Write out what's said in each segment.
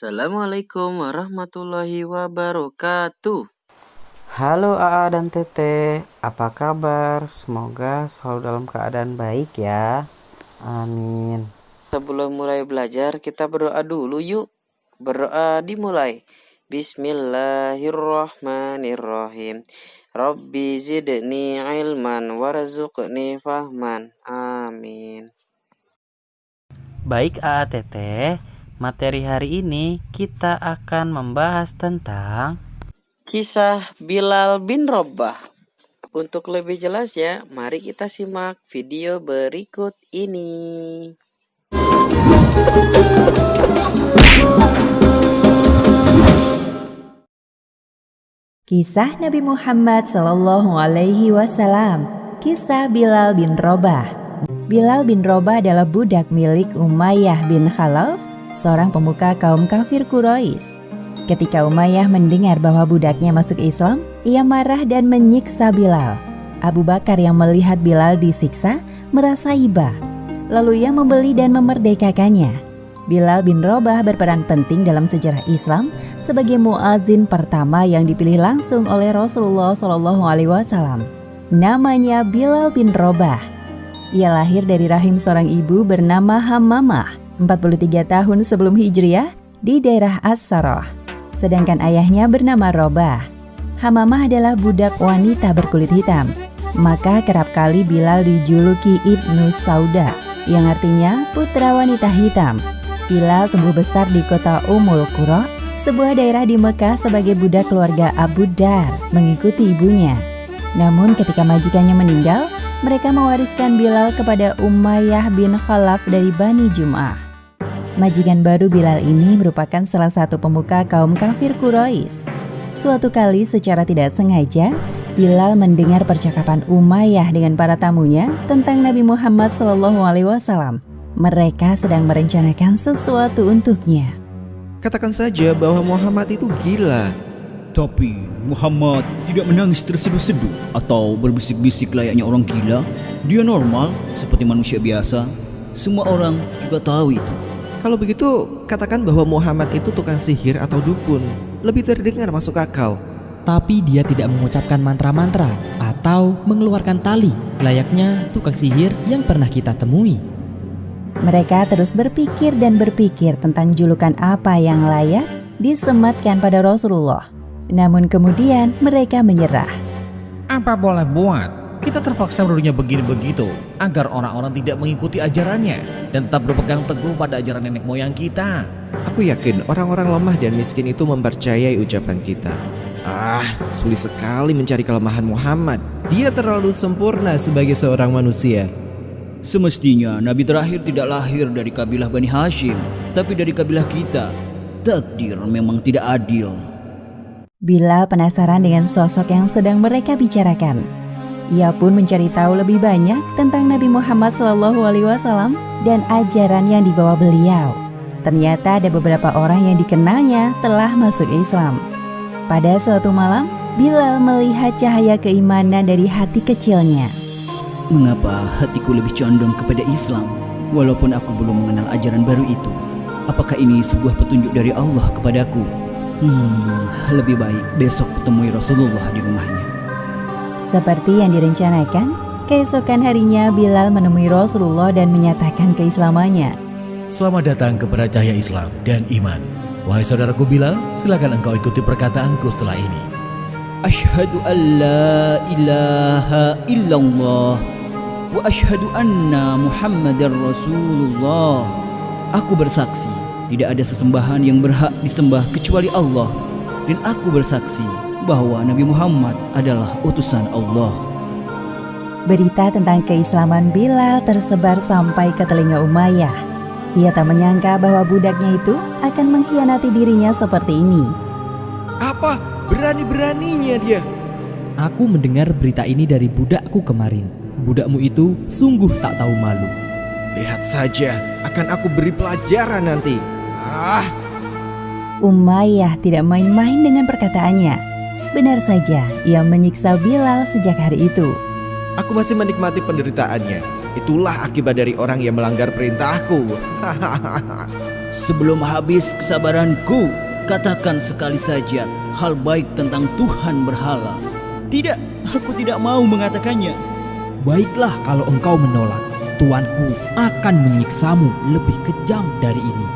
Assalamualaikum warahmatullahi wabarakatuh. Halo AA dan Tete, apa kabar? Semoga selalu dalam keadaan baik ya. Amin. Sebelum mulai belajar, kita berdoa dulu yuk. Berdoa dimulai. Bismillahirrahmanirrahim. Rabbi zidni ilman warzuqni fahman. Amin. Baik AA Tete, materi hari ini kita akan membahas tentang Kisah Bilal bin Rabah. Untuk lebih jelasnya, mari kita simak video berikut ini. Kisah Nabi Muhammad Sallallahu Alaihi Wasallam. Kisah Bilal bin Rabah. Bilal bin Rabah adalah budak milik Umayyah bin Khalaf, seorang pemuka kaum kafir Quraisy. Ketika Umayyah mendengar bahwa budaknya masuk Islam, ia marah dan menyiksa Bilal. Abu Bakar yang melihat Bilal disiksa merasa iba, lalu ia membeli dan memerdekakannya. Bilal bin Rabah berperan penting dalam sejarah Islam sebagai muadzin pertama yang dipilih langsung oleh Rasulullah SAW. Namanya Bilal bin Rabah. Ia lahir dari rahim seorang ibu bernama Hammamah 43 tahun sebelum Hijriah di daerah As-Sarah. Sedangkan ayahnya bernama Rabah. Hammamah adalah budak wanita berkulit hitam. Maka kerap kali Bilal dijuluki Ibnu Sauda, yang artinya putra wanita hitam. Bilal tumbuh besar di kota Ummul Qura, sebuah daerah di Mekah sebagai budak keluarga Abu Dar, mengikuti ibunya. Namun ketika majikannya meninggal, mereka mewariskan Bilal kepada Umayyah bin Khalaf dari Bani Jum'ah. Majikan baru Bilal ini merupakan salah satu pemuka kaum kafir Quraisy. Suatu kali secara tidak sengaja, Bilal mendengar percakapan Umayyah dengan para tamunya tentang Nabi Muhammad SAW. Mereka sedang merencanakan sesuatu untuknya. Katakan saja bahwa Muhammad itu gila. Tapi Muhammad tidak menangis terseduh-seduh atau berbisik-bisik layaknya orang gila. Dia normal seperti manusia biasa. Semua orang juga tahu itu. Kalau begitu, katakan bahwa Muhammad itu tukang sihir atau dukun. Lebih terdengar masuk akal. Tapi dia tidak mengucapkan mantra-mantra atau mengeluarkan tali layaknya tukang sihir yang pernah kita temui. Mereka terus berpikir dan berpikir tentang julukan apa yang layak disematkan pada Rasulullah. Namun kemudian mereka menyerah. Apa boleh buat? Kita terpaksa menuduhnya begini-begitu agar orang-orang tidak mengikuti ajarannya dan tetap berpegang teguh pada ajaran nenek moyang kita. Aku yakin orang-orang lemah dan miskin itu mempercayai ucapan kita. Sulit sekali mencari kelemahan Muhammad. Dia terlalu sempurna sebagai seorang manusia. Semestinya Nabi terakhir tidak lahir dari kabilah Bani Hashim, tapi dari kabilah kita. Takdir memang tidak adil. Bilal penasaran dengan sosok yang sedang mereka bicarakan. Ia pun mencari tahu lebih banyak tentang Nabi Muhammad SAW dan ajaran yang dibawa beliau. Ternyata ada beberapa orang yang dikenalnya telah masuk Islam. Pada suatu malam, Bilal melihat cahaya keimanan dari hati kecilnya. Mengapa hatiku lebih condong kepada Islam walaupun aku belum mengenal ajaran baru itu? Apakah ini sebuah petunjuk dari Allah kepadaku? Lebih baik besok kutemui Rasulullah di rumahnya. Seperti yang direncanakan, keesokan harinya Bilal menemui Rasulullah dan menyatakan keislamannya. Selamat datang kepada cahaya Islam dan iman. Wahai saudaraku Bilal, silakan engkau ikuti perkataanku setelah ini. Asyhadu an la ilaha illallah wa asyhadu anna Muhammadar Rasulullah. Aku bersaksi tidak ada sesembahan yang berhak disembah kecuali Allah, dan aku bersaksi bahwa Nabi Muhammad adalah utusan Allah. Berita tentang keislaman Bilal tersebar sampai ke telinga Umayyah. Ia tak menyangka bahwa budaknya itu akan mengkhianati dirinya seperti ini. Apa? Berani-beraninya dia. Aku mendengar berita ini dari budakku kemarin. Budakmu itu sungguh tak tahu malu. Lihat saja, akan aku beri pelajaran nanti. Umayyah tidak main-main dengan perkataannya. Benar saja, ia menyiksa Bilal sejak hari itu. Aku masih menikmati penderitaannya. Itulah akibat dari orang yang melanggar perintahku. Sebelum habis kesabaranku, katakan sekali saja hal baik tentang Tuhan berhala. Tidak, aku tidak mau mengatakannya. Baiklah kalau engkau menolak, tuanku akan menyiksamu lebih kejam dari ini.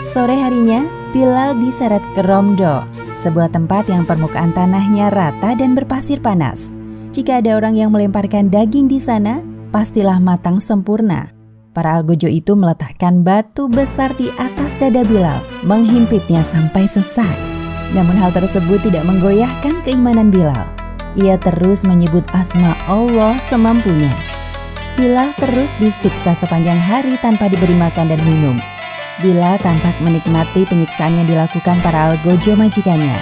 Sore harinya, Bilal diseret ke Romdo, sebuah tempat yang permukaan tanahnya rata dan berpasir panas. Jika ada orang yang melemparkan daging di sana, pastilah matang sempurna. Para algojo itu meletakkan batu besar di atas dada Bilal, menghimpitnya sampai sesak. Namun hal tersebut tidak menggoyahkan keimanan Bilal. Ia terus menyebut asma Allah semampunya. Bilal terus disiksa sepanjang hari tanpa diberi makan dan minum. Bilal tampak menikmati penyiksaan yang dilakukan para algojo majikannya.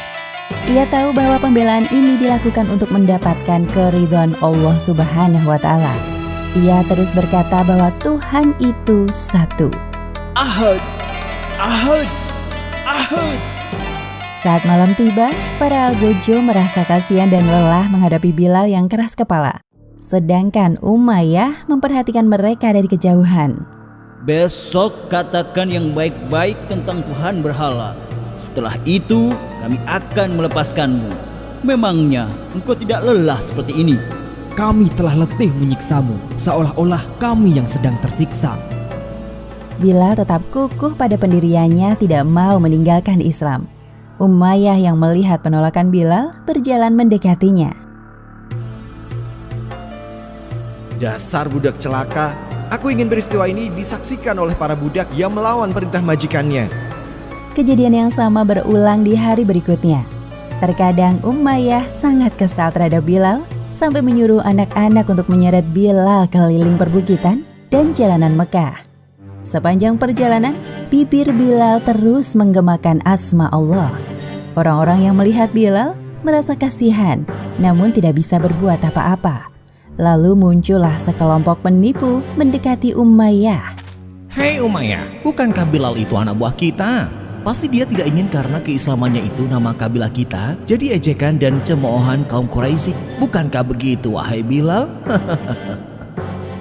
Ia tahu bahwa pembelaan ini dilakukan untuk mendapatkan keridhaan Allah Subhanahu wa Ta'ala. Ia terus berkata bahwa Tuhan itu satu. Ahad, Ahad, Ahad. Saat malam tiba, para algojo merasa kasihan dan lelah menghadapi Bilal yang keras kepala. Sedangkan Umayyah memperhatikan mereka dari kejauhan. Besok katakan yang baik-baik tentang Tuhan berhala. Setelah itu kami akan melepaskanmu. Memangnya engkau tidak lelah seperti ini? Kami telah letih menyiksamu, seolah-olah kami yang sedang tersiksa. Bilal tetap kukuh pada pendiriannya, tidak mau meninggalkan Islam. Umayyah yang melihat penolakan Bilal berjalan mendekatinya. Dasar budak celaka. Aku ingin peristiwa ini disaksikan oleh para budak yang melawan perintah majikannya. Kejadian yang sama berulang di hari berikutnya. Terkadang Umayyah sangat kesal terhadap Bilal sampai menyuruh anak-anak untuk menyeret Bilal keliling perbukitan dan jalanan Mekah. Sepanjang perjalanan, bibir Bilal terus menggemakan asma Allah. Orang-orang yang melihat Bilal merasa kasihan, namun tidak bisa berbuat apa-apa. Lalu muncullah sekelompok penipu mendekati Umayyah. Hei Umayyah, bukankah Bilal itu anak buah kita? Pasti dia tidak ingin karena keislamannya itu nama kabilah kita jadi ejekan dan cemoohan kaum Quraisy. Bukankah begitu, wahai Bilal?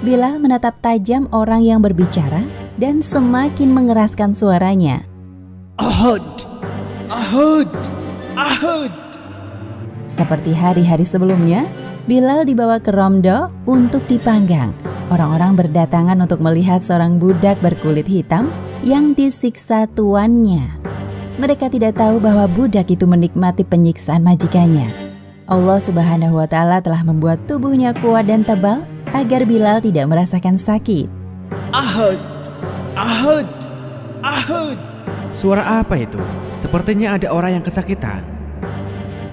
Bilal menatap tajam orang yang berbicara dan semakin mengeraskan suaranya. Ahad, Ahad, Ahad. Seperti hari-hari sebelumnya, Bilal dibawa ke Romdo untuk dipanggang. Orang-orang berdatangan untuk melihat seorang budak berkulit hitam yang disiksa tuannya. Mereka tidak tahu bahwa budak itu menikmati penyiksaan majikannya. Allah Subhanahu wa Ta'ala telah membuat tubuhnya kuat dan tebal agar Bilal tidak merasakan sakit. Ahad, Ahad, Ahad. Suara apa itu? Sepertinya ada orang yang kesakitan.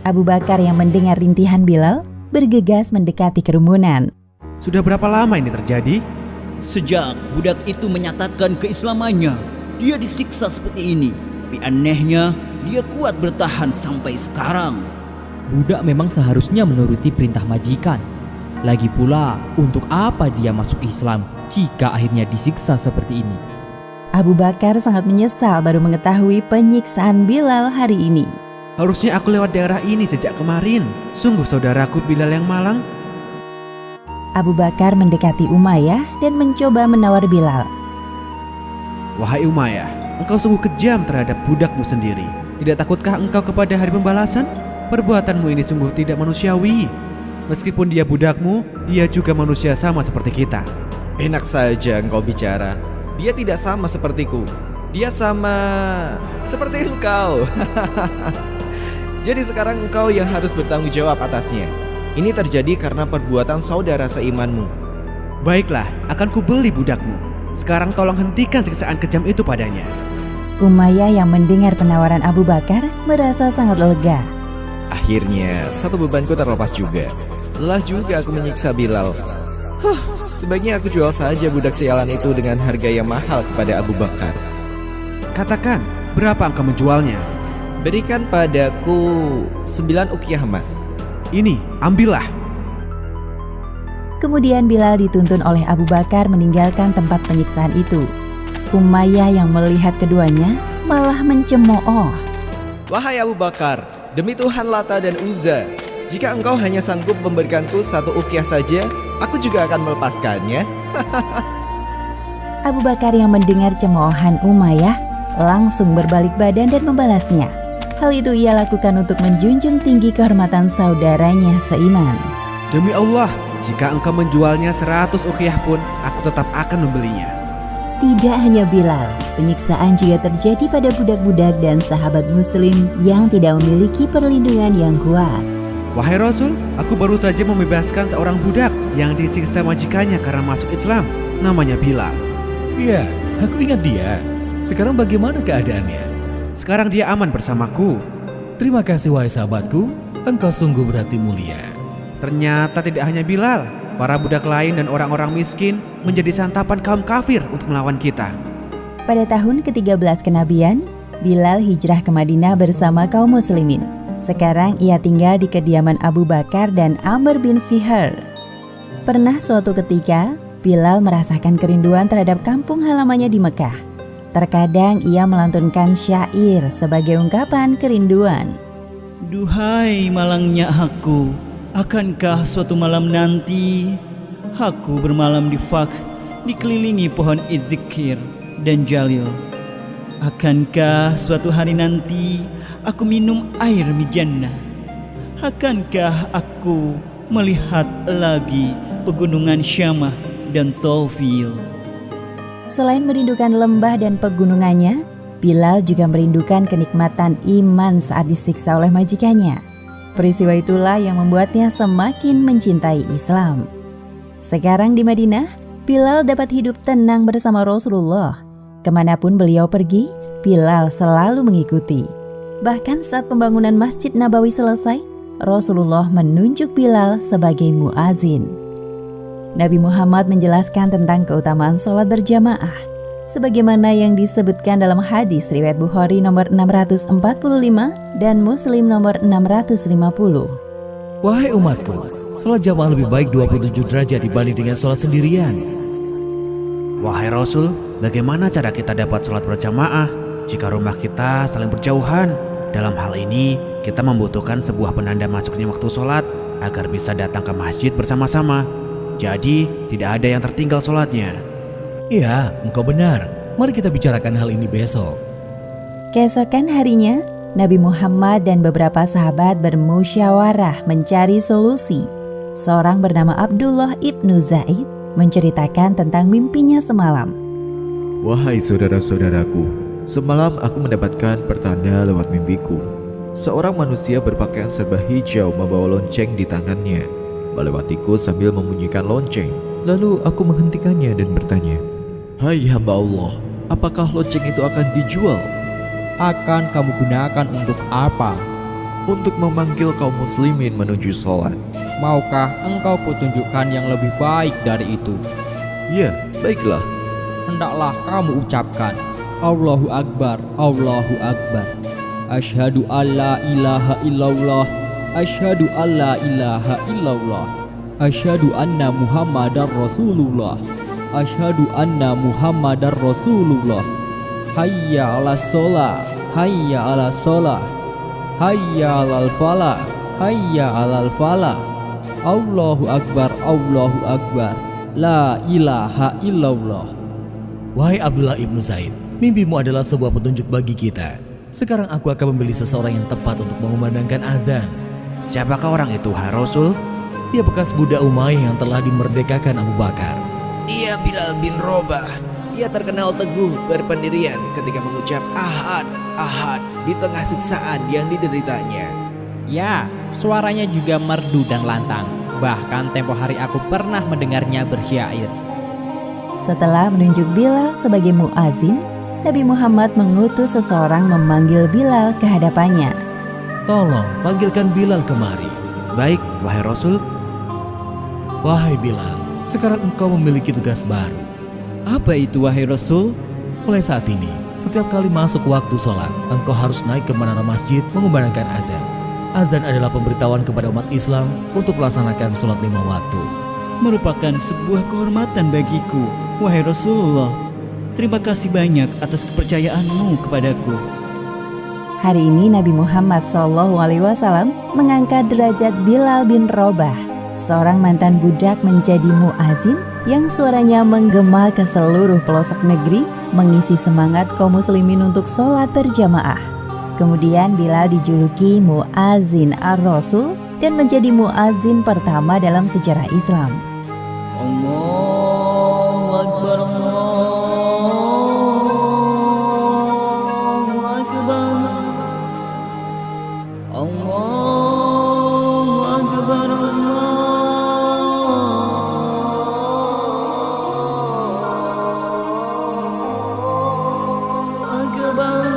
Abu Bakar yang mendengar rintihan Bilal bergegas mendekati kerumunan. Sudah berapa lama ini terjadi? Sejak budak itu menyatakan keislamannya, dia disiksa seperti ini. Tapi anehnya, dia kuat bertahan sampai sekarang. Budak memang seharusnya menuruti perintah majikan. Lagi pula, untuk apa dia masuk Islam jika akhirnya disiksa seperti ini? Abu Bakar sangat menyesal baru mengetahui penyiksaan Bilal hari ini. Harusnya aku lewat daerah ini sejak kemarin. Sungguh saudaraku Bilal yang malang. Abu Bakar mendekati Umayyah dan mencoba menawar Bilal. Wahai Umayyah, engkau sungguh kejam terhadap budakmu sendiri. Tidak takutkah engkau kepada hari pembalasan? Perbuatanmu ini sungguh tidak manusiawi. Meskipun dia budakmu, dia juga manusia sama seperti kita. Enak saja engkau bicara. Dia tidak sama sepertiku. Dia sama seperti engkau. Jadi sekarang engkau yang harus bertanggung jawab atasnya. Ini terjadi karena perbuatan saudara seimanmu. Baiklah, akan kubeli budakmu. Sekarang tolong hentikan siksaan kejam itu padanya. Umayyah yang mendengar penawaran Abu Bakar merasa sangat lega. Akhirnya, satu bebanku terlepas juga. Lelah juga aku menyiksa Bilal. Sebaiknya aku jual saja budak sialan itu dengan harga yang mahal kepada Abu Bakar. Katakan, berapa engkau menjualnya? Berikan padaku 9 ukiah emas. Ini, ambillah. Kemudian Bilal dituntun oleh Abu Bakar meninggalkan tempat penyiksaan itu. Umayyah yang melihat keduanya malah mencemooh. Wahai Abu Bakar, demi Tuhan Lata dan Uzza, jika engkau hanya sanggup memberikanku 1 ukiah saja, aku juga akan melepaskannya. Abu Bakar yang mendengar cemoohan Umayyah langsung berbalik badan dan membalasnya. Hal itu ia lakukan untuk menjunjung tinggi kehormatan saudaranya seiman. Demi Allah, jika engkau menjualnya 100 uqiyah pun, aku tetap akan membelinya. Tidak hanya Bilal, penyiksaan juga terjadi pada budak-budak dan sahabat muslim yang tidak memiliki perlindungan yang kuat. Wahai Rasul, aku baru saja membebaskan seorang budak yang disiksa majikannya karena masuk Islam. Namanya Bilal. Ya, aku ingat dia. Sekarang bagaimana keadaannya? Sekarang dia aman bersamaku. Terima kasih wahai sahabatku, engkau sungguh berarti mulia. Ternyata tidak hanya Bilal, para budak lain dan orang-orang miskin menjadi santapan kaum kafir untuk melawan kita. Pada tahun ke-13 kenabian, Bilal hijrah ke Madinah bersama kaum muslimin. Sekarang ia tinggal di kediaman Abu Bakar dan Amr bin Fihr. Pernah suatu ketika, Bilal merasakan kerinduan terhadap kampung halamannya di Mekah. Terkadang ia melantunkan syair sebagai ungkapan kerinduan. Duhai malangnya aku, akankah suatu malam nanti aku bermalam di Fak, dikelilingi pohon idzikir dan jalil? Akankah suatu hari nanti aku minum air mijannah? Akankah aku melihat lagi pegunungan Syamah dan Taufil? Selain merindukan lembah dan pegunungannya, Bilal juga merindukan kenikmatan iman saat disiksa oleh majikannya. Peristiwa itulah yang membuatnya semakin mencintai Islam. Sekarang di Madinah, Bilal dapat hidup tenang bersama Rasulullah. Kemanapun beliau pergi, Bilal selalu mengikuti. Bahkan saat pembangunan Masjid Nabawi selesai, Rasulullah menunjuk Bilal sebagai muazin. Nabi Muhammad menjelaskan tentang keutamaan sholat berjamaah, sebagaimana yang disebutkan dalam hadis riwayat Bukhari nomor 645 dan Muslim nomor 650. Wahai umatku, sholat jamaah lebih baik 27 derajat dibanding dengan sholat sendirian. Wahai Rasul, bagaimana cara kita dapat sholat berjamaah jika rumah kita saling berjauhan? Dalam hal ini, kita membutuhkan sebuah penanda masuknya waktu sholat agar bisa datang ke masjid bersama-sama. Jadi, tidak ada yang tertinggal sholatnya. Iya, engkau benar. Mari kita bicarakan hal ini besok. Keesokan harinya, Nabi Muhammad dan beberapa sahabat bermusyawarah mencari solusi. Seorang bernama Abdullah ibnu Zaid menceritakan tentang mimpinya semalam. Wahai saudara-saudaraku, semalam aku mendapatkan pertanda lewat mimpiku. Seorang manusia berpakaian serba hijau membawa lonceng di tangannya, melewatiku sambil membunyikan lonceng. Lalu aku menghentikannya dan bertanya, "Hai hamba Allah, apakah lonceng itu akan dijual?" Akan kamu gunakan untuk apa? Untuk memanggil kaum muslimin menuju sholat. Maukah engkau kutunjukkan yang lebih baik dari itu? Ya, baiklah. Hendaklah kamu ucapkan, Allahu Akbar, Allahu Akbar. Asyhadu alla ilaha illallah, asyhadu alla ilaha illallah. Asyhadu anna Muhammadar Rasulullah, asyhadu anna Muhammadar Rasulullah. Hayya 'alas shalah, hayya 'alas shalah, hayya 'alal falah, hayya 'alal falah. Allahu Akbar, Allahu Akbar, la ilaha illallah. Wahai Abdullah ibnu Zaid, mimpimu adalah sebuah petunjuk bagi kita. Sekarang aku akan memilih seseorang yang tepat untuk mengumandangkan azan. Siapakah orang itu, hai Rasul? Dia bekas budak Umayyah yang telah dimerdekakan Abu Bakar. Dia Bilal bin Robah. Ia terkenal teguh berpendirian ketika mengucap ahad, ahad di tengah siksaan yang dideritanya. Ya, suaranya juga merdu dan lantang. Bahkan tempo hari aku pernah mendengarnya bersyair. Setelah menunjuk Bilal sebagai muazin, Nabi Muhammad mengutus seseorang memanggil Bilal ke hadapannya. Tolong panggilkan Bilal kemari. Baik, wahai Rasul. Wahai Bilal, sekarang engkau memiliki tugas baru. Apa itu wahai Rasul? Mulai saat ini, setiap kali masuk waktu sholat, engkau harus naik ke menara masjid mengumandangkan azan. Azan adalah pemberitahuan kepada umat Islam untuk melaksanakan sholat 5 waktu. Merupakan sebuah kehormatan bagiku, wahai Rasulullah. Terima kasih banyak atas kepercayaanmu kepadaku. Hari ini Nabi Muhammad SAW mengangkat derajat Bilal bin Robah, seorang mantan budak menjadi muazin yang suaranya menggema ke seluruh pelosok negeri mengisi semangat kaum muslimin untuk sholat berjamaah. Kemudian Bilal dijuluki Mu'azin ar-Rasul dan menjadi mu'azin pertama dalam sejarah Islam. Allahu Akbar, Allahu Akbar, Allahu Akbar, Allahu Akbar.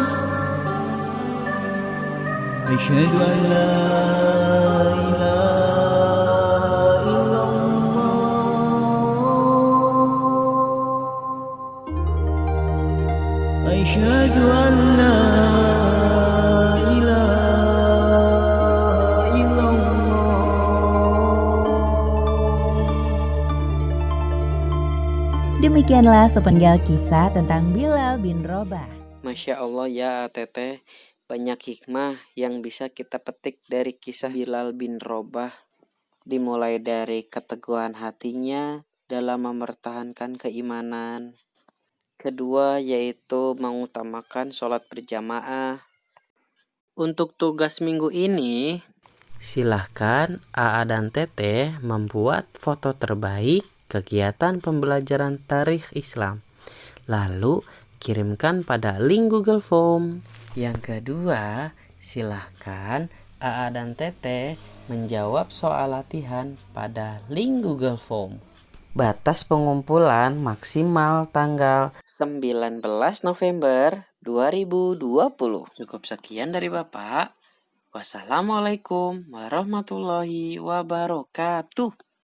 Asyhadu an la Asyhadu an la ilaha illallah. Demikianlah sepenggal kisah tentang Bilal bin Rabah. Masya Allah ya Teteh, banyak hikmah yang bisa kita petik dari kisah Bilal bin Rabah. Dimulai dari keteguhan hatinya dalam mempertahankan keimanan. Kedua yaitu mengutamakan sholat berjamaah. Untuk tugas minggu ini, silahkan AA dan Teteh membuat foto terbaik kegiatan pembelajaran tarikh Islam. Lalu kirimkan pada link Google Form. Yang kedua, silahkan AA dan Teteh menjawab soal latihan pada link Google Form. Batas pengumpulan maksimal tanggal 19 November 2020. Cukup sekian dari Bapak. Wassalamualaikum warahmatullahi wabarakatuh.